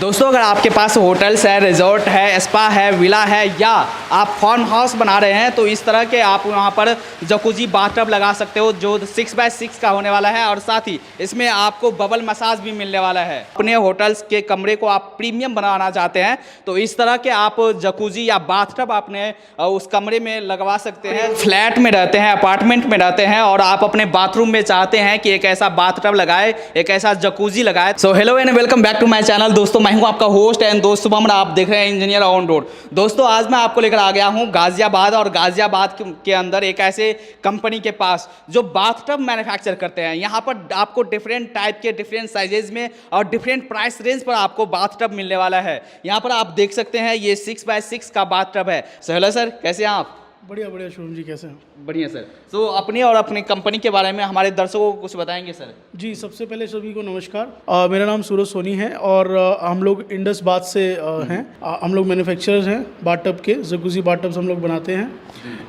दोस्तों अगर आपके पास होटल्स है, रिजॉर्ट है, स्पा है, विला है या आप फार्म हाउस बना रहे हैं तो इस तरह के आप वहाँ पर जकूजी बाथटब लगा सकते हो जो 6x6 का होने वाला है और साथ ही इसमें आपको बबल मसाज भी मिलने वाला है। अपने होटल्स के कमरे को आप प्रीमियम बनाना चाहते हैं तो इस तरह के आप जकूजी या बाथटब अपने उस कमरे में लगवा सकते हैं। फ्लैट में रहते हैं, अपार्टमेंट में रहते हैं और आप अपने बाथरूम में चाहते हैं कि एक ऐसा बाथटब लगाए, एक ऐसा जकूजी लगाए। So hello and welcome back to my channel. दोस्तों मैं हूं आपका होस्ट एंड दोस्त शुभम, आप देख रहे हैं इंजीनियर ऑन रोड। दोस्तों आज मैं आपको लेकर आ गया हूं गाजियाबाद और गाजियाबाद के अंदर एक ऐसे कंपनी के पास जो बाथटब मैन्युफैक्चर करते हैं। यहां पर आपको डिफरेंट टाइप के डिफरेंट साइजेज में और डिफरेंट प्राइस रेंज पर आपको बाथटब मिलने वाला है। यहां पर आप देख सकते हैं ये 6x6 का बाथटब है। सो हेलो सर, कैसे हैं आप? बढ़िया बढ़िया शुभम जी, कैसे हैं? बढ़िया सर। तो अपनी और अपनी कंपनी के बारे में हमारे दर्शकों को कुछ बताएंगे सर? जी, सबसे पहले सभी को नमस्कार। मेरा नाम सूरज सोनी है और हम लोग इंडस बाथ से हैं। हम लोग मैन्युफैक्चरर्स हैं बाथटब के। जकूजी बाथटब्स हम लोग बनाते हैं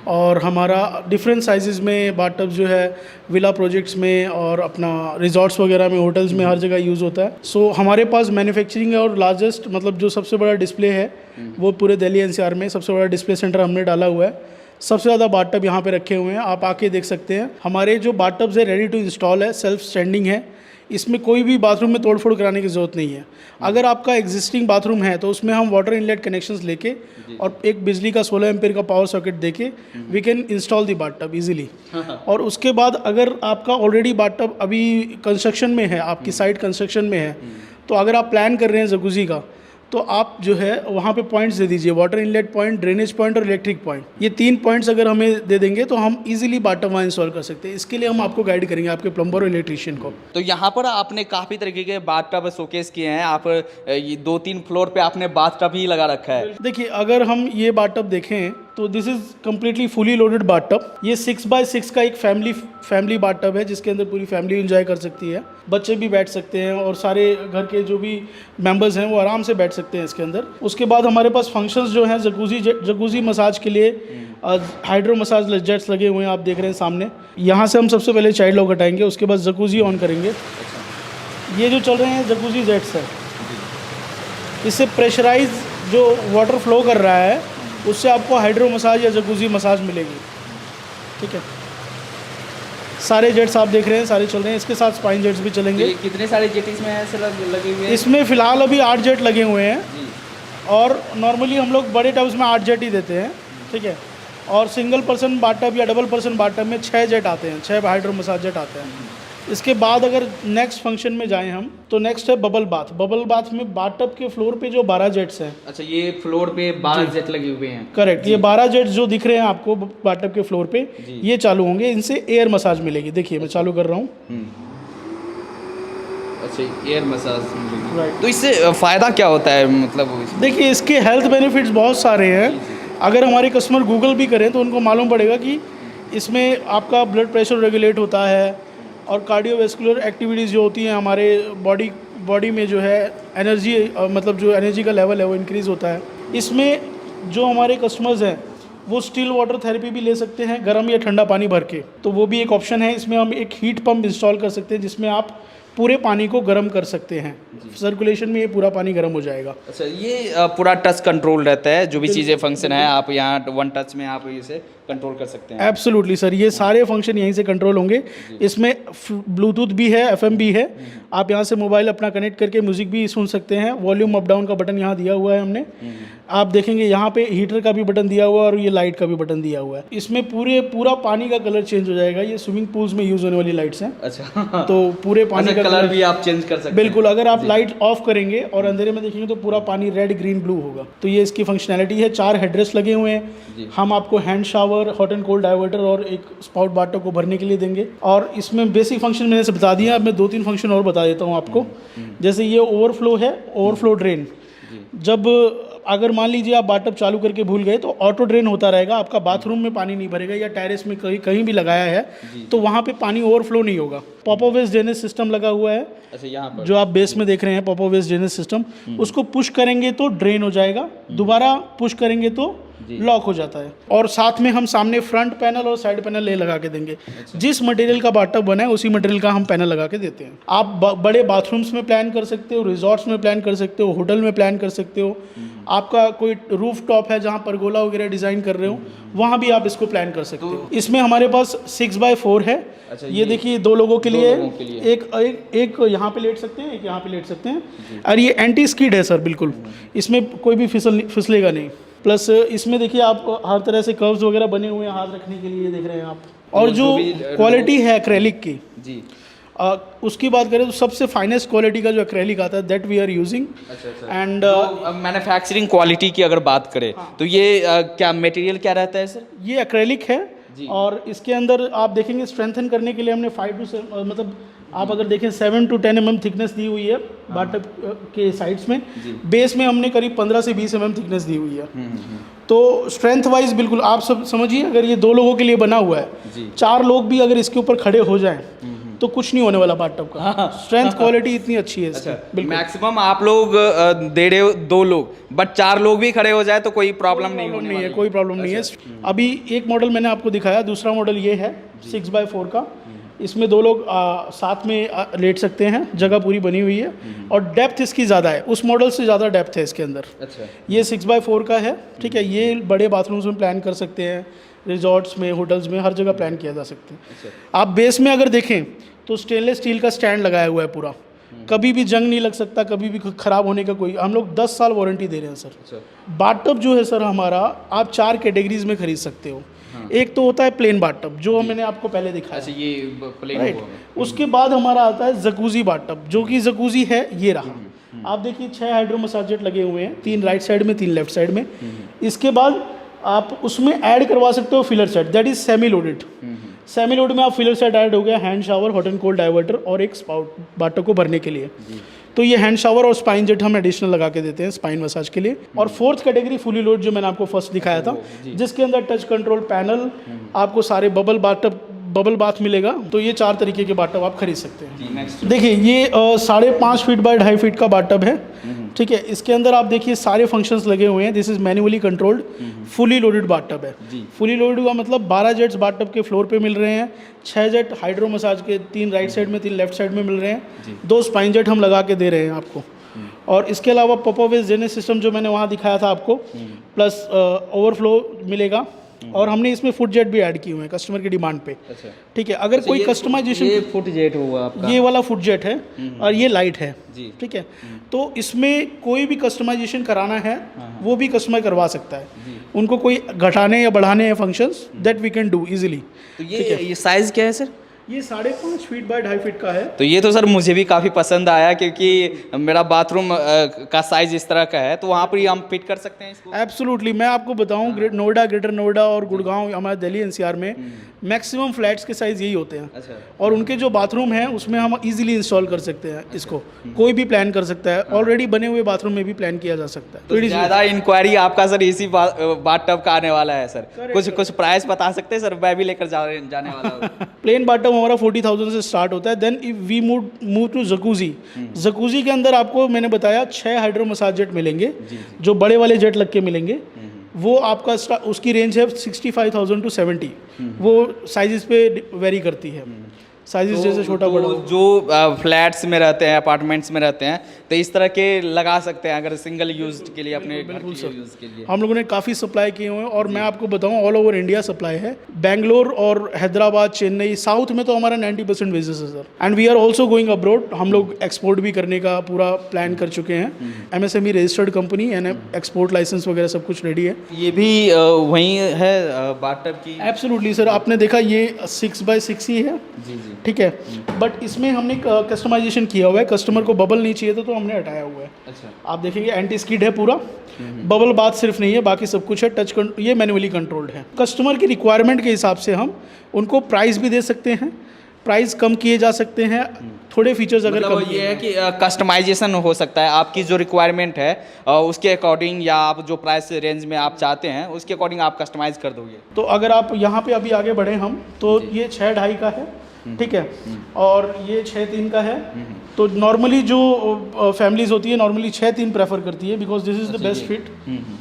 और हमारा डिफरेंट साइजेस में बाथटब जो है विला प्रोजेक्ट्स में और अपना रिजॉर्ट्स वगैरह में, होटल्स में हर जगह यूज़ होता है। सो हमारे पास मैन्युफैक्चरिंग और लार्जेस्ट मतलब जो सबसे बड़ा डिस्प्ले है वो पूरे दिल्ली एनसीआर में सबसे बड़ा डिस्प्ले सेंटर हमने डाला हुआ है। सबसे ज़्यादा बाथटब यहाँ पे रखे हुए हैं, आप आके देख सकते हैं। हमारे जो बाथटब्स है रेडी टू इंस्टॉल है, सेल्फ स्टैंडिंग है। इसमें कोई भी बाथरूम में तोड़फोड़ कराने की ज़रूरत नहीं है। अगर आपका एग्जिस्टिंग बाथरूम है तो उसमें हम वाटर इनलेट कनेक्शंस लेके और एक बिजली का 16 एम्पीयर का पावर सॉकेट देके we can install the bathtub easily. और उसके बाद अगर आपका ऑलरेडी बाथटब अभी कंस्ट्रक्शन में है, आपकी साइट कंस्ट्रक्शन में है, तो अगर आप प्लान कर रहे हैं जकूजी का तो आप जो है वहाँ पे पॉइंट्स दे दीजिए, water inlet point, drainage point और इलेक्ट्रिक पॉइंट। ये 3 पॉइंट्स अगर हमें दे देंगे तो हम इजीली बाथटब वहाँ इंस्टॉल कर सकते हैं। इसके लिए हम आपको गाइड करेंगे, आपके प्लम्बर और इलेक्ट्रीशियन को। तो यहाँ पर आपने काफ़ी तरीके के बाथटब शोकेस किए हैं। आप ये 2-3 फ्लोर पे आपने बाथटब ही लगा रखा है। देखिए, अगर हम ये बाथटब देखें तो this is completely fully loaded bathtub. ये 6x6 का एक फैमिली बाथटब है जिसके अंदर पूरी फैमिली एंजॉय कर सकती है। बच्चे भी बैठ सकते हैं और सारे घर के जो भी मेंबर्स हैं वो आराम से बैठ सकते हैं इसके अंदर। उसके बाद हमारे पास फंक्शंस जो हैं जकूजी मसाज के लिए हाइड्रो मसाज जेट्स लगे हुए हैं, आप देख रहे हैं सामने। यहाँ से हम सबसे पहले चाइल्ड लॉक हटाएंगे, उसके बाद जकूजी ऑन करेंगे। ये जो चल रहे हैं जकूजी जेट्स है, इससे प्रेशराइज जो वाटर फ्लो कर रहा है उससे आपको हाइड्रो मसाज या जकूजी मसाज मिलेगी। ठीक है, सारे जेट्स आप देख रहे हैं सारे चल रहे हैं। इसके साथ स्पाइन जेट्स भी चलेंगे। तो कितने सारे जेट इसमें ऐसे लगे हुए हैं? इसमें फ़िलहाल अभी 8 जेट लगे हुए हैं और नॉर्मली हम लोग बड़े टब्स में 8 जेट ही देते हैं। ठीक है, और सिंगल पर्सन बाथटब या डबल पर्सन बाथटब में 6 जेट आते हैं, 6 हाइड्रो मसाज जेट आते हैं। इसके बाद अगर नेक्स्ट फंक्शन में जाएं हम तो नेक्स्ट है बबल बाथ। बबल बाथ में बाथटब के फ्लोर पे जो 12 जेट्स हैं। अच्छा, ये फ्लोर पे 12 जेट लगे हुए हैं? करेक्ट, ये 12 जेट्स जो दिख रहे हैं आपको बाथटब के फ्लोर पे, ये चालू होंगे। इनसे एयर मसाज मिलेगी। देखिए मैं चालू कर रहा हूँ। अच्छा, एयर मसाज राइट। तो इससे फ़ायदा क्या होता है? मतलब देखिए, इसके हेल्थ बेनिफिट्स बहुत सारे हैं। अगर हमारे कस्टमर गूगल भी करें तो उनको मालूम पड़ेगा कि इसमें आपका ब्लड प्रेशर रेगुलेट होता है और कार्डियोवैस्कुलर एक्टिविटीज़ जो होती हैं हमारे बॉडी में जो है एनर्जी, मतलब जो एनर्जी का लेवल है वो इंक्रीज़ होता है। इसमें जो हमारे कस्टमर्स हैं वो स्टिल वाटर थेरेपी भी ले सकते हैं, गर्म या ठंडा पानी भर के, तो वो भी एक ऑप्शन है। इसमें हम एक हीट पंप इंस्टॉल कर सकते हैं जिसमें आप पूरे पानी को गर्म कर सकते हैं। सर्कुलेशन में ये पूरा पानी गर्म हो जाएगा। अच्छा, ये पूरा टच कंट्रोल रहता है, जो भी चीज़ें फंक्शन है आप यहाँ 1 टच में आप इसे कंट्रोल कर सकते हैं। एब्सोल्युटली सर, ये सारे फंक्शन यहीं से कंट्रोल होंगे। इसमें ब्लूटूथ भी है, एफएम भी है। आप यहाँ से मोबाइल अपना कनेक्ट करके म्यूज़िक भी सुन सकते हैं। वॉल्यूम अप डाउन का बटन यहाँ दिया हुआ है हमने। आप देखेंगे यहाँ पे हीटर का भी बटन दिया हुआ है और ये लाइट का भी बटन दिया हुआ है। इसमें पूरा पानी का कलर चेंज हो जाएगा। ये स्विमिंग पूल्स में यूज़ होने वाली लाइट्स हैं। अच्छा, तो पूरे पानी का कलर भी आप चेंज कर सकते हैं? बिल्कुल, अगर आप लाइट ऑफ करेंगे और अंधेरे में देखेंगे तो पूरा पानी रेड, ग्रीन, ब्लू होगा। तो ये इसकी फंक्शनैलिटी है। 4 हेडरेस्ट लगे हुए हैं। हम आपको hand shower, hot and cold diverter और एक स्पाउट बाथटब को भरने के लिए देंगे। और इसमें बेसिक फंक्शन मैंने से बता दिया, अब मैं 2-3 फंक्शन और बता देता हूँ आपको। जैसे ये ओवरफ्लो है, ओवरफ्लो ड्रेन। जब अगर मान लीजिए आप बाथटब चालू करके भूल गए तो ऑटो ड्रेन होता रहेगा, आपका बाथरूम में पानी नहीं भरेगा या टेरेस में कहीं भी लगाया है तो वहाँ पे पानी ओवरफ्लो नहीं होगा। पॉपअप वेस्ट ड्रेनेज सिस्टम लगा हुआ है। अच्छा, यहाँ पर जो आप बेस में देख रहे हैं पॉपअप वेस्ट ड्रेनेज सिस्टम, उसको पुश करेंगे तो ड्रेन हो जाएगा, दोबारा पुश करेंगे तो लॉक हो जाता है। और साथ में हम सामने फ्रंट पैनल और साइड पैनल ले लगा के देंगे। जिस मटेरियल का बाथटब बना है उसी मटेरियल का हम पैनल लगा के देते हैं। आप बड़े बाथरूम्स में प्लान कर सकते हो, रिजॉर्ट्स में प्लान कर सकते हो, होटल में प्लान कर सकते हो। आपका कोई रूफ टॉप है जहाँ परगोला वगैरह डिज़ाइन कर रहे हो, वहाँ भी आप इसको प्लान कर सकते हो। इसमें हमारे पास 6x4 है। ये देखिए 2 लोगों के लिए एक यहाँ पे लेट सकते हैं, एक यहाँ पे लेट सकते हैं। और ये एंटी स्किड है सर, बिल्कुल इसमें कोई भी फिसलेगा नहीं। प्लस इसमें देखिए आप हर तरह से कर्व्स वगैरह बने हुए हैं हाथ रखने के लिए, देख रहे हैं आप। और जो क्वालिटी है एक्रेलिक की जी, उसकी बात करें तो सबसे फाइनेस्ट क्वालिटी का जो एक्रेलिक आता है that we are using. And manufacturing quality की अगर बात करें तो ये क्या मटेरियल क्या रहता है सर? ये एक्रेलिक है और इसके अंदर आप देखेंगे स्ट्रेंथन करने के लिए हमने 5 to 7 मतलब आप अगर देखें 7 to 10 mm थिकनेस दी हुई है बाटअप के साइड्स में। बेस में हमने करीब 15 से 20 mm थिकनेस दी हुई है। तो स्ट्रेंथ वाइज बिल्कुल आप सब समझिए, अगर ये 2 लोगों के लिए बना हुआ है, 4 लोग भी अगर इसके ऊपर खड़े हो जाएं तो कुछ नहीं होने वाला बाटअप का। स्ट्रेंथ क्वालिटी इतनी अच्छी है इसकी। मैक्सिमम आप लोग दे रहे हो 2 लोग, बट 4 लोग भी खड़े हो जाए तो कोई प्रॉब्लम नहीं है, कोई प्रॉब्लम नहीं है। अभी एक मॉडल मैंने आपको दिखाया, दूसरा मॉडल ये है 6x4 का। इसमें 2 लोग साथ में लेट सकते हैं, जगह पूरी बनी हुई है और डेप्थ इसकी ज़्यादा है, उस मॉडल से ज़्यादा डेप्थ है इसके अंदर। ये 6x4 का है, ठीक है। ये बड़े बाथरूम्स में प्लान कर सकते हैं, रिजॉर्ट्स में, होटल्स में, हर जगह प्लान किया जा सकता है। आप बेस में अगर देखें तो स्टेनलेस स्टील का स्टैंड लगाया हुआ है पूरा, कभी भी जंग नहीं लग सकता, कभी भी ख़राब होने का कोई, हम लोग 10 साल वारंटी दे रहे हैं सर। बाथटब जो है सर हमारा, आप 4 कैटेगरीज में खरीद सकते हो। एक तो होता है प्लेन बाथटब जो मैंने आपको पहले दिखाया। अच्छा, ये प्लेन राइट। उसके बाद हमारा आता है जकूजी बाथटब, जो कि जकूजी है ये रहा। आप देखिए 6 हाइड्रो मसाजेट लगे हुए हैं, 3 राइट साइड में, 3 लेफ्ट साइड में। इसके बाद आप उसमें ऐड करवा सकते हो filler set, that is semi loaded. Semi load में आप फिलर सेट ऐड हो गया, hand shower, hot and cold diverter और एक स्पाउट बाटो को भरने के लिए। तो ये हैंड शावर और स्पाइन जेट हम एडिशनल लगा के देते हैं स्पाइन मसाज के लिए। और 4th कैटेगरी फुली लोड जो मैंने आपको फर्स्ट दिखाया था, जिसके अंदर टच कंट्रोल पैनल, आपको सारे बबल बाथ मिलेगा। तो ये 4 तरीके के बाटअप आप खरीद सकते हैं। देखिए ये 5.5 फीट बाय 2.5 फीट का बाटअप है, ठीक है। इसके अंदर आप देखिए सारे फंक्शंस लगे हुए हैं। This is manually controlled fully loaded बाटअप है। फुली लोडेड का मतलब 12 जेट्स बाटअप के फ्लोर पे मिल रहे हैं, 6 जेट हाइड्रो मसाज के, 3 राइट साइड में, 3 लेफ्ट साइड में मिल रहे हैं, 2 स्पाइन जेट हम लगा के दे रहे हैं आपको। और इसके अलावा पॉपअप जेनेस सिस्टम जो मैंने वहाँ दिखाया था आपको, प्लस ओवरफ्लो मिलेगा। और हमने इसमें फुट जेट भी ऐड किए हुए हैं कस्टमर की डिमांड पे। ठीक है, अगर कोई कस्टमाइजेशन, ये फुट जेट हुआ आपका, ये वाला फुट जेट है और ये लाइट है, ठीक है। तो इसमें कोई भी कस्टमाइजेशन कराना है वो भी कस्टमाइज करवा सकता है। उनको कोई घटाने या बढ़ाने हैं functions, that we can do easily. तो ये साइज क्या है सर? ये 5.5 फीट बाय 2.5 फीट का है। तो ये तो सर मुझे भी काफ़ी पसंद आया, क्योंकि मेरा बाथरूम का साइज इस तरह का है, तो वहाँ पर ही हम फिट कर सकते हैं इसको। एब्सोल्युटली। मैं आपको बताऊँ, नोएडा, ग्रेटर नोएडा और गुड़गांव, हमारे दिल्ली एनसीआर में मैक्सिमम फ्लैट्स के साइज़ यही होते हैं। अच्छा। और उनके जो बाथरूम हैं उसमें हम इजीली इंस्टॉल कर सकते हैं। इसको कोई भी प्लान कर सकता है, ऑलरेडी बने हुए बाथरूम में भी प्लान किया जा सकता है। तो ज़्यादा इंक्वायरी आपका सर इसी बाथटब का आने वाला है सर। कुछ प्राइस बता सकते हैं सर? मैं भी लेकर जाने वाला हूँ। प्लेन बाथटब हमारा 40,000 से स्टार्ट होता है। Then if we move to jacuzzi. Jacuzzi के अंदर आपको मैंने बताया 6 हाइड्रो मसाज जेट मिलेंगे, जो बड़े वाले जेट लग के मिलेंगे। वो आपका उसकी रेंज है 65,000 to 70। वो साइजेस पे वेरी करती है, साइजेस जैसे छोटा बड़ा। जो फ्लैट्स में रहते हैं, अपार्टमेंट्स में रहते हैं, तो इस तरह के लगा सकते हैं अगर सिंगल यूज के लिए, अपने बिल्कुल सर यूज़ के लिए। हम लोगों ने काफ़ी सप्लाई किए हुए हैं और मैं आपको बताऊं ऑल ओवर इंडिया सप्लाई है। बेंगलोर और हैदराबाद, चेन्नई, साउथ में तो हमारा 90% बिजनेस है sir. And we are also going abroad. हम लोग एक्सपोर्ट भी करने का पूरा प्लान कर चुके हैं। MSME registered company and export license वगैरह सब कुछ रेडी है। ये भी वहीं है बाथटब की? Absolutely sir. आपने देखा ये 6x6 ही है, जी जी, ठीक है। बट इसमें हमने कस्टमाइजेशन किया हुआ है। कस्टमर को बबल नहीं चाहिए तो हमने हटाया हुआ है। अच्छा। आप देखेंगे एंटी स्किड है पूरा, बबल बाथ सिर्फ नहीं है, बाकी सब कुछ है। टच ये मैन्युअली कंट्रोल्ड है। कस्टमर की रिक्वायरमेंट के हिसाब से हम उनको प्राइस भी दे सकते हैं, प्राइस कम किए जा सकते हैं, थोड़े फीचर्स अगर मतलब कम ये है कि कस्टमाइजेशन हो सकता है आपकी जो रिक्वायरमेंट है उसके अकॉर्डिंग, या आप जो प्राइस रेंज में आप चाहते हैं उसके अकॉर्डिंग आप कस्टमाइज कर दोगे। तो अगर आप यहाँ पे अभी आगे बढ़े हम, तो ये 6.5 का है, ठीक है, और ये 6.3 का है, तो नॉर्मली जो फैमिलीज होती है नॉर्मली 6-3 प्रेफर करती है because this is the best fit.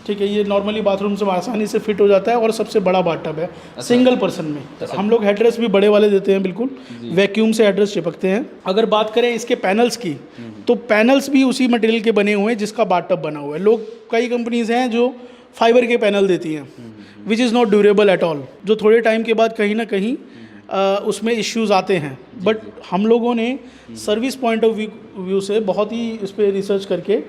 ठीक है, ये नॉर्मली बाथरूम से आसानी से फिट हो जाता है और सबसे बड़ा बाथटब है सिंगल पर्सन में। हम लोग हेडरेस्ट भी बड़े वाले देते हैं, बिल्कुल वैक्यूम से हेडरेस्ट चिपकते हैं। अगर बात करें इसके पैनल्स की, तो पैनल्स भी उसी मटेरियल के बने हुए हैं जिसका बाथटब बना हुआ है। लोग कई कंपनीज हैं जो फाइबर के पैनल देती हैं which is not durable at all, जो थोड़े टाइम के बाद कहीं ना कहीं उसमें इश्यूज आते हैं। बट हम लोगों ने सर्विस पॉइंट ऑफ व्यू से बहुत ही इस पर रिसर्च करके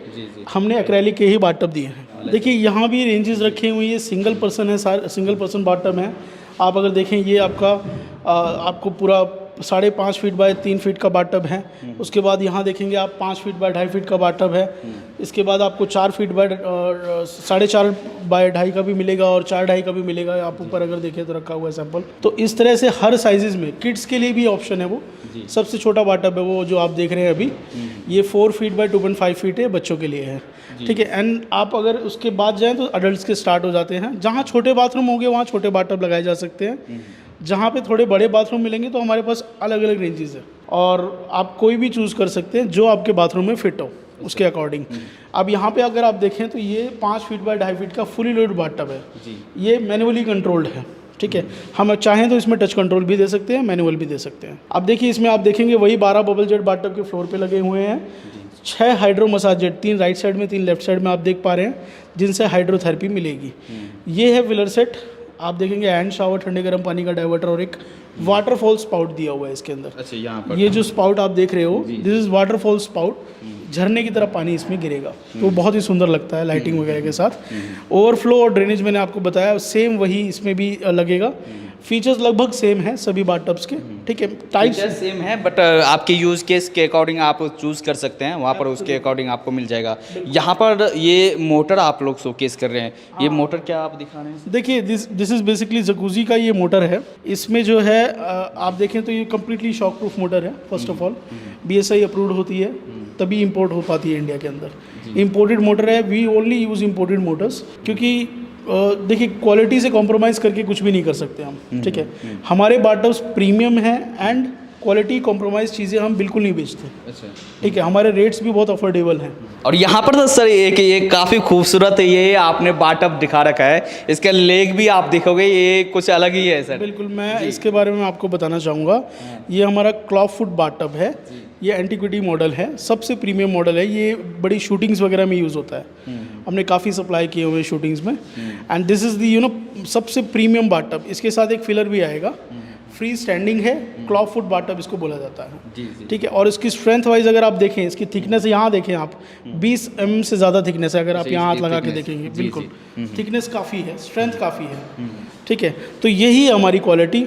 हमने एक्रेलिक के ही बाथटब दिए हैं। देखिए यहाँ भी रेंजेस रखे हुए, ये सिंगल पर्सन है, सिंगल पर्सन बाथटब है। आप अगर देखें ये आपको पूरा 5.5 फीट बाय 3 फीट का बाथटब है। उसके बाद यहाँ देखेंगे आप 5 फीट बाय 2.5 फीट का बाथटब है। इसके बाद आपको 4 फीट बाय 4.5 बाय 2.5 का भी मिलेगा और 4.5 का भी मिलेगा। आप ऊपर अगर देखें तो रखा हुआ है सैंपल। तो इस तरह से हर साइजेस में किड्स के लिए भी ऑप्शन है। वो सबसे छोटा बाथटब है वो जो आप देख रहे हैं अभी, ये 4 फीट बाय 2.5 फीट है, बच्चों के लिए है। ठीक है, एंड आप अगर उसके बाद जाएँ तो अडल्ट के स्टार्ट हो जाते हैं। जहाँ छोटे बाथरूम होंगे वहाँ छोटे बाथटब लगाए जा सकते हैं। जहाँ पे थोड़े बड़े बाथरूम मिलेंगे तो हमारे पास अलग अलग रेंजेस है और आप कोई भी चूज़ कर सकते हैं जो आपके बाथरूम में फिट हो उसके अकॉर्डिंग। अब यहाँ पे अगर आप देखें तो ये 5 फीट बाय 2.5 फीट का फुली लोडेड बाथटब है। ये मैनुअली कंट्रोल्ड है। ठीक है, हम चाहें तो इसमें टच कंट्रोल भी दे सकते हैं, मैनुअल भी दे सकते हैं। अब देखिए इसमें आप देखेंगे वही 12 बबल जेट बाथटब के फ्लोर पे लगे हुए हैं। 6 hydro massage jet, 3 right side में 3 लेफ्ट साइड में आप देख पा रहे हैं, जिनसे हाइड्रोथेरेपी मिलेगी। ये है विलर सेट, आप देखेंगे हैंड शावर, ठंडे गर्म पानी का डाइवर्टर और एक वाटरफॉल स्पाउट दिया हुआ है इसके अंदर। अच्छा, यहाँ पर ये जो स्पाउट आप देख रहे हो, दिस इज वाटरफॉल स्पाउट। झरने की तरह पानी इसमें गिरेगा तो बहुत ही सुंदर लगता है लाइटिंग वगैरह के साथ। ओवरफ्लो और ड्रेनेज मैंने आपको बताया, सेम वही इसमें भी लगेगा। फीचर्स लगभग सेम है सभी बाथटब्स के। ठीक है, टाइप्स सेम है बट आपके यूज़ केस के अकॉर्डिंग आप चूज़ कर सकते हैं, वहाँ पर उसके अकॉर्डिंग आपको मिल जाएगा। यहाँ पर ये मोटर आप लोग शोकेस कर रहे हैं, ये मोटर क्या आप दिखा रहे हैं? देखिए दिस इज़ बेसिकली जकूजी का ये मोटर है। इसमें जो है आप देखें तो ये कम्प्लीटली शॉक प्रूफ मोटर है। First of all BSI approved होती है तभी इंपोर्ट हो पाती है इंडिया के अंदर। इंपोर्टेड मोटर है, we only use imported motors, क्योंकि देखिए क्वालिटी से कॉम्प्रोमाइज़ करके कुछ भी नहीं कर सकते हम। ठीक है, हमारे बाथटब्स प्रीमियम है एंड क्वालिटी कॉम्प्रोमाइज़ चीज़ें हम बिल्कुल नहीं बेचते। अच्छा, ठीक है, हमारे रेट्स भी बहुत अफोर्डेबल हैं। और यहाँ पर तो सर ये काफ़ी खूबसूरत है, ये आपने बाथटब दिखा रखा है, इसका लेग भी आप देखोगे ये कुछ अलग ही है सर। बिल्कुल, मैं इसके बारे में आपको बताना चाहूँगा। ये हमारा क्लॉ फुट बाथटब है, ये एंटीक्विटी मॉडल है, सबसे प्रीमियम मॉडल है। ये बड़ी शूटिंग्स वगैरह में यूज़ होता है, हमने काफ़ी सप्लाई किए हुए शूटिंग्स में। एंड दिस इज़ दी सबसे प्रीमियम बाथटब। इसके साथ एक फिलर भी आएगा, फ्री स्टैंडिंग है, क्लॉ फुट बाथटब इसको बोला जाता है। ठीक है, और इसकी स्ट्रेंथ वाइज अगर आप देखें, इसकी थिकनेस यहाँ देखें आप, 20 mm से ज़्यादा थिकनेस है। अगर आप यहाँ हाथ लगा के देखेंगे, बिल्कुल थिकनेस काफ़ी है, स्ट्रेंथ काफ़ी है। ठीक है, तो यही है हमारी क्वालिटी।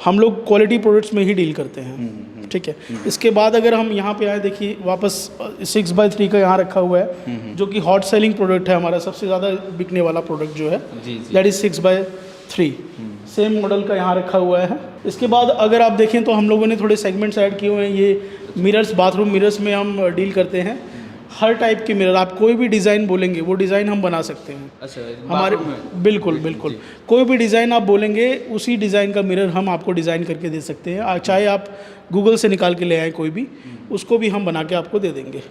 हम लोग क्वालिटी प्रोडक्ट्स में ही डील करते हैं। ठीक है, इसके बाद अगर हम यहाँ पे आए, देखिए वापस 6x3 का यहाँ रखा हुआ है, जो कि हॉट सेलिंग प्रोडक्ट है हमारा, सबसे ज़्यादा बिकने वाला प्रोडक्ट जो है that is 6x3। Same model का यहाँ रखा हुआ है। इसके बाद अगर आप देखें तो हम लोगों ने थोड़े सेगमेंट्स ऐड किए हुए हैं। ये मिरर्स, बाथरूम मिरर्स में हम डील करते हैं। हर टाइप के मिरर, आप कोई भी डिज़ाइन बोलेंगे वो डिज़ाइन हम बना सकते हैं। अच्छा, हमारे बिल्कुल कोई भी डिज़ाइन आप बोलेंगे उसी डिज़ाइन का मिरर हम आपको डिज़ाइन करके दे सकते हैं। चाहे आप गूगल से निकाल के ले आएँ कोई भी, उसको भी हम बना के आपको दे देंगे।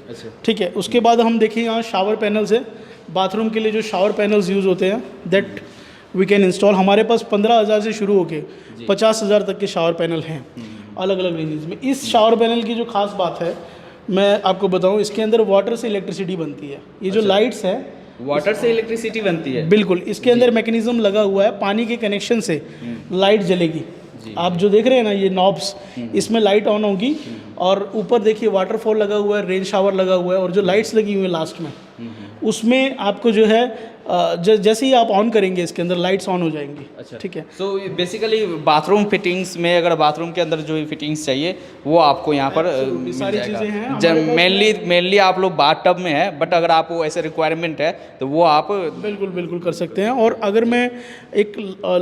ठीक है, उसके बाद हम देखें यहाँ शावर पैनल्स है। बाथरूम के लिए जो शावर पैनल्स यूज़ होते हैं दैट वी कैन इंस्टॉल। हमारे पास 15,000 से शुरू होके 50,000 तक के शावर पैनल हैं अलग अलग रेंजेस में। इस शावर पैनल की जो खास बात है मैं आपको बताऊं, इसके अंदर वाटर से इलेक्ट्रिसिटी बनती है। ये जो लाइट्स है, वाटर से इलेक्ट्रिसिटी बनती है। बिल्कुल, इसके अंदर मैकेनिज्म लगा हुआ है, पानी के कनेक्शन से लाइट जलेगी। आप जो देख रहे हैं ना ये नॉब्स, इसमें लाइट ऑन होगी और ऊपर देखिए वाटरफॉल लगा हुआ है, रेन शावर लगा हुआ है और जो लाइट्स लगी हुई है लास्ट में, उसमें आपको जो है जैसे ही आप ऑन करेंगे इसके अंदर लाइट्स ऑन हो जाएंगी। अच्छा, ठीक है। सो बेसिकली बाथरूम फिटिंग्स में अगर बाथरूम के अंदर जो फिटिंग्स चाहिए वो आपको यहाँ पर सारी चीज़ें हैं। मेनली आप लोग बाथटब में है, बट अगर आपको ऐसे रिक्वायरमेंट है तो वो आप बिल्कुल कर सकते हैं। और अगर मैं एक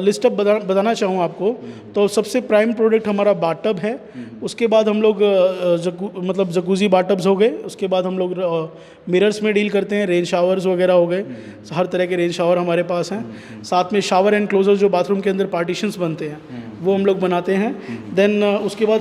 लिस्ट अप बताना चाहूँ आपको, तो सबसे प्राइम प्रोडक्ट हमारा बाथटब है। उसके बाद हम लोग मतलब जकूजी बाथटब्स हो गए। उसके बाद हम लोग मिरर्स में डील करते हैं, रेन शावर्स वगैरह हो गए, हर तरह के रेन शावर हमारे पास हैं। साथ में शावर एंड क्लोजर जो बाथरूम के अंदर पार्टीशंस बनते हैं वो हम लोग बनाते हैं। देन उसके बाद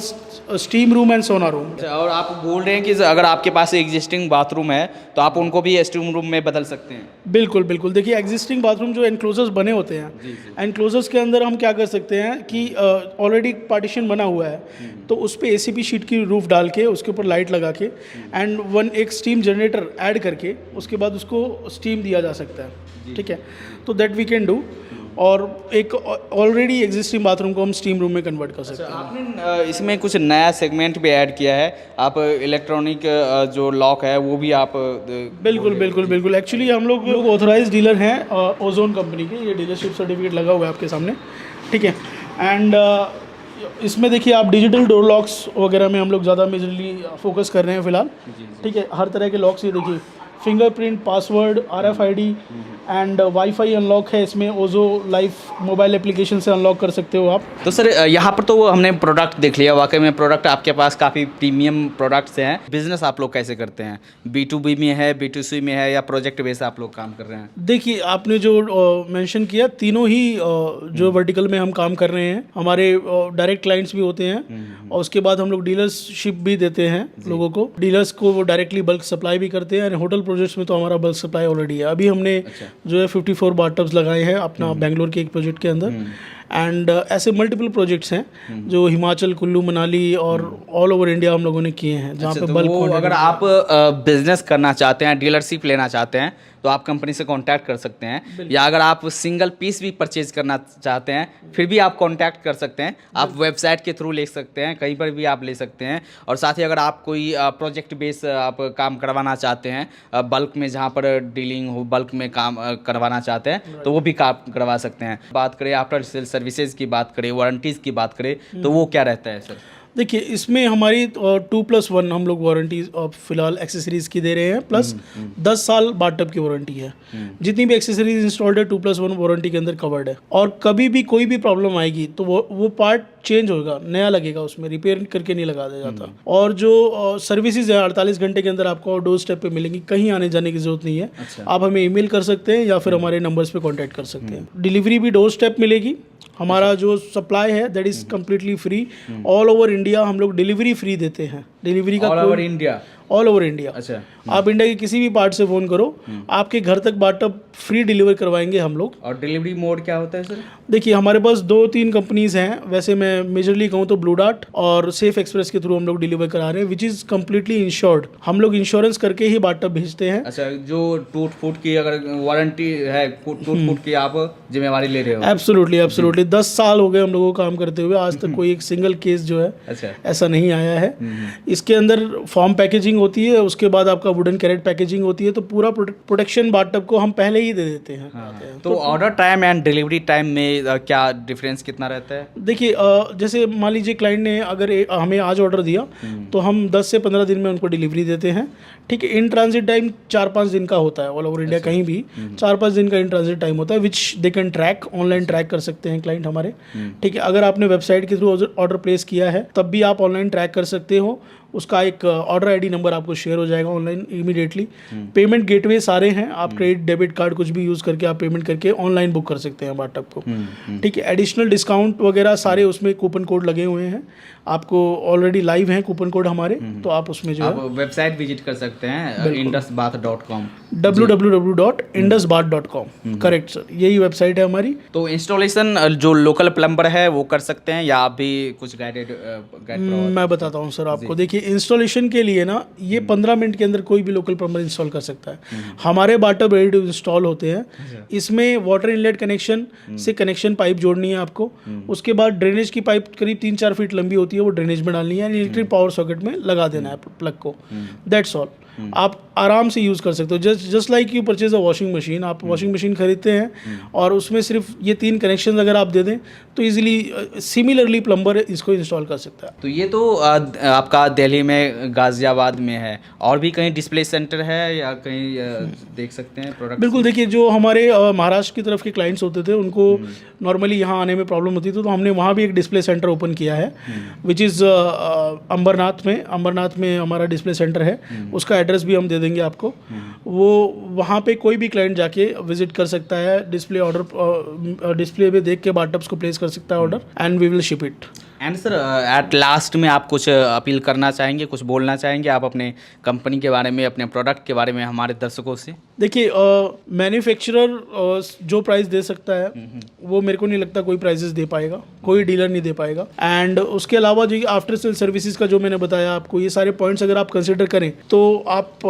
स्टीम रूम एंड सोना रूम। और आप बोल रहे हैं कि अगर आपके पास एग्जिस्टिंग बाथरूम है तो आप उनको भी स्टीम रूम में बदल सकते हैं? बिल्कुल बिल्कुल। देखिए एग्जिस्टिंग बाथरूम जो एनक्लोजर्स बने होते हैं, एनक्लोजर्स के अंदर हम क्या कर सकते हैं कि ऑलरेडी पार्टीशन बना हुआ है तो उस पर ACP शीट की रूफ डाल के उसके ऊपर लाइट लगा के एंड एक स्टीम जनरेटर ऐड करके उसके बाद उसको स्टीम दिया जा सकता है। ठीक है, तो दैट वी कैन डू। और एक ऑलरेडी एग्जिस्टिंग बाथरूम को हम स्टीम रूम में कन्वर्ट कर सकते हैं। आपने इसमें कुछ नया सेगमेंट भी ऐड किया है, आप इलेक्ट्रॉनिक जो लॉक है वो भी आप बिल्कुल बिल्कुल बिल्कुल। एक्चुअली हम लोग ऑथराइज डीलर हैं ओजोन कंपनी के। ये डीलरशिप सर्टिफिकेट लगा हुआ है आपके सामने। ठीक है, एंड इसमें देखिए आप डिजिटल डोर लॉक्स वगैरह में हम लोग ज़्यादा मेजरली फोकस कर रहे हैं फ़िलहाल। ठीक है, हर तरह के लॉक्स ये देखिए, fingerprint, password, RFID and wifi unlock है इसमें। ओजो लाइफ मोबाइल एप्लीकेशन से अनलॉक कर सकते हो आप। तो सर यहाँ पर तो हमने प्रोडक्ट देख लिया, वाकई में प्रोडक्ट आपके पास काफ़ी प्रीमियम प्रोडक्ट्स हैं। बिजनेस आप लोग कैसे करते हैं? B2B में है, B2C में है, या प्रोजेक्ट बेस आप लोग काम कर रहे हैं? देखिए आपने जो मेंशन किया, तीनों ही जो वर्टिकल में हम काम कर रहे हैं, हमारे डायरेक्ट क्लाइंट्स भी होते हैं और उसके बाद हम लोग डीलरशिप भी देते हैं लोगों को। डीलर्स को वो डायरेक्टली बल्क सप्लाई भी करते हैं। होटल प्रोजेक्ट्स में तो हमारा बल्क सप्लाई ऑलरेडी है। अभी हमने जो है 54 बाथटब्स लगाए हैं अपना बेंगलोर के एक प्रोजेक्ट के अंदर। एंड ऐसे मल्टीपल प्रोजेक्ट्स हैं जो हिमाचल, कुल्लू मनाली और ऑल ओवर इंडिया हम लोगों ने किए हैं, जहाँ पे बल्क। अगर आप बिजनेस करना चाहते हैं, डीलरशिप लेना चाहते हैं तो आप कंपनी से कांटेक्ट कर सकते हैं, या अगर आप सिंगल पीस भी परचेज करना चाहते हैं फिर भी आप कांटेक्ट कर सकते हैं। आप वेबसाइट के थ्रू ले सकते हैं, कहीं पर भी आप ले सकते हैं। और साथ ही अगर आप कोई प्रोजेक्ट बेस आप काम करवाना चाहते हैं, बल्क में जहाँ पर डीलिंग हो, बल्क में काम करवाना चाहते हैं तो वो भी काम करवा सकते हैं। बात करें आफ्टर सेल सर्विसेज की, बात करें वारंटीज़ की, बात करें तो वो क्या रहता है सर? देखिए इसमें हमारी 2+1 हम लोग वारंटी फिलहाल एक्सेसरीज़ की दे रहे हैं, प्लस 10 साल बाथटब की वारंटी है। जितनी भी एक्सेसरीज इंस्टॉल्ड है 2+1 वारंटी के अंदर कवर्ड है। और कभी भी कोई भी प्रॉब्लम आएगी तो वो पार्ट चेंज होगा, नया लगेगा, उसमें रिपेयर करके नहीं लगा दिया जाता। और जो सर्विसेज है 48 घंटे के अंदर आपको डोर स्टेप पे मिलेंगी, कहीं आने जाने की जरूरत नहीं है। आप हमें ईमेल कर सकते हैं या फिर हमारे नंबर्स पे कांटेक्ट कर सकते हैं। डिलीवरी भी डोर स्टेप मिलेगी। हमारा जो सप्लाई है that is completely free. All over India हम लोग डिलीवरी फ्री देते हैं। डिलीवरी का all over India? All over India. अच्छा, आप इंडिया के किसी भी पार्ट से फ़ोन करो, आपके घर तक बाथटब फ्री डिलीवर करवाएंगे हम लोग। और डिलीवरी मोड क्या होता है सर? देखिए हमारे पास 2-3 कंपनीज़ हैं। वैसे मैं मेजरली कहूँ तो ब्लू डार्ट और सेफ एक्सप्रेस के थ्रू हम लोग डिलीवर करा रहे हैं, विच इज़ कम्प्लीटली इंश्योर्ड। हम लोग इंश्योरेंस करके ही बाथटब भेजते हैं। अच्छा, जो टूट फूट की अगर वारंटी है, टूट फूट की आप जिम्मेवारी ले रहे हो? Absolutely absolutely. 10 साल हो गए हम लोगों को काम करते हुए, आज तक कोई एक सिंगल केस जो है ऐसा नहीं आया है। इसके अंदर फॉर्म पैकेजिंग होती है, उसके बाद आपका वुडन कैरेट पैकेजिंग होती है, तो पूरा प्रोटेक्शन बाथटब को हम पहले ही दे देते हैं। तो order time and delivery time में क्या डिफरेंस कितना रहता है? देखिए जैसे मान लीजिए क्लाइंट ने अगर हमें आज ऑर्डर दिया तो हम 10 से 15 दिन में उनको डिलीवरी देते हैं। ठीक है, इन ट्रांजिट टाइम 4-5 दिन का होता है। ऑल ओवर इंडिया कहीं भी 4-5 दिन का इन ट्रांजिट टाइम होता है, which they can track, online track कर सकते हैं क्लाइंट हमारे। ठीक है, अगर आपने वेबसाइट के थ्रू ऑर्डर प्लेस किया है तब भी आप ऑनलाइन ट्रैक कर सकते हो। उसका एक ऑर्डर आईडी नंबर आपको शेयर हो जाएगा ऑनलाइन इमीडिएटली। पेमेंट गेटवे सारे हैं, आप क्रेडिट डेबिट कार्ड कुछ भी यूज़ करके आप पेमेंट करके ऑनलाइन बुक कर सकते हैं बाथटब को। ठीक है, एडिशनल डिस्काउंट वगैरह सारे उसमें कूपन कोड लगे हुए हैं, आपको ऑलरेडी लाइव हैं कूपन कोड हमारे, तो आप उसमें जो आप वेबसाइट विजिट कर सकते हैं indusbath.com, www.indusbath.com। करेक्ट सर, यही वेबसाइट है हमारी। तो इंस्टॉलेशन जो लोकल प्लम्बर है वो कर सकते हैं या आप भी कुछ गाइड मैं बताता हूँ सर आपको। देखिए इंस्टॉलेशन के लिए ना ये 15 मिनट के अंदर कोई भी लोकल प्लम्बर इंस्टॉल कर सकता है। हमारे बाथटब रेडी टू इंस्टॉल होते हैं। इसमें वाटर इनलेट कनेक्शन से कनेक्शन पाइप जोड़नी है आपको। उसके बाद ड्रेनेज की पाइप करीब 3-4 फीट लंबी होती है, वो ड्रेनेज में डालनी है, इलेक्ट्रिक पावर सॉकेट में लगा देना है प्लग को। That's all. आप आराम से यूज़ कर सकते हो। Just like you purchase a washing machine. आप वॉशिंग मशीन खरीदते हैं और उसमें सिर्फ ये 3 कनेक्शन अगर आप दे दें तो इजीली सिमिलरली प्लम्बर इसको इंस्टॉल कर सकता है। तो ये तो आपका दिल्ली में, गाजियाबाद में है, और भी कहीं डिस्प्ले सेंटर है या कहीं देख सकते हैं प्रोडक्ट? बिल्कुल, देखिए जो हमारे महाराष्ट्र की तरफ के क्लाइंट्स होते थे उनको नॉर्मली यहाँ आने में प्रॉब्लम होती थी, तो हमने वहाँ भी एक डिस्प्ले सेंटर ओपन किया है, विच इज़ अंबरनाथ में। अंबरनाथ में हमारा डिस्प्ले सेंटर है, उसका एड्रेस भी हम दे देंगे आपको। वो वहाँ पे कोई भी क्लाइंट जाके विजिट कर सकता है, डिस्प्ले पे देख के बाथटब्स को प्लेस कर सकता है order, and we will ship it. And sir at last में आप कुछ अपील करना चाहेंगे, कुछ बोलना चाहेंगे आप अपने कंपनी के बारे में, अपने प्रोडक्ट के बारे में हमारे दर्शकों से? देखिए, मैन्युफैक्चरर जो प्राइस दे सकता है वो मेरे को नहीं लगता कोई प्राइजेस दे पाएगा, कोई डीलर नहीं दे पाएगा। एंड उसके अलावा जो आफ्टर सेल सर्विसेज का जो मैंने बताया आपको, ये सारे पॉइंट्स अगर आप कंसिडर करें तो आप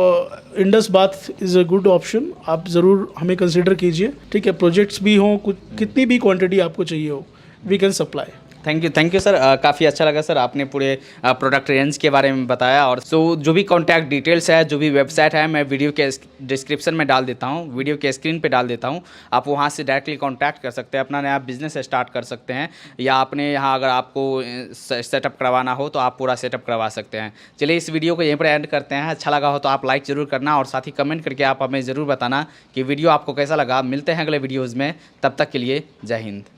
Indus bath is a good option, आप ज़रूर हमें कंसिडर कीजिए। ठीक है, प्रोजेक्ट्स भी हों, कुछ कितनी भी क्वांटिटी आपको चाहिए हो, we can supply. Thank you sir, काफ़ी अच्छा लगा सर, आपने पूरे प्रोडक्ट रेंज के बारे में बताया। और जो भी कॉन्टैक्ट डिटेल्स है, जो भी वेबसाइट है, मैं वीडियो के डिस्क्रिप्शन में डाल देता हूँ, वीडियो के स्क्रीन पे डाल देता हूँ। आप वहाँ से डायरेक्टली कॉन्टैक्ट कर सकते हैं, अपना नया बिजनेस स्टार्ट कर सकते हैं, या आपने यहाँ अगर आपको सेटअप करवाना हो तो आप पूरा सेटअप करवा सकते हैं। चलिए इस वीडियो को यहीं पर एंड करते हैं। अच्छा लगा हो तो आप लाइक ज़रूर करना, और साथ ही कमेंट करके आप हमें ज़रूर बताना कि वीडियो आपको कैसा लगा। मिलते हैं अगले वीडियोज़ में, तब तक के लिए जय हिंद।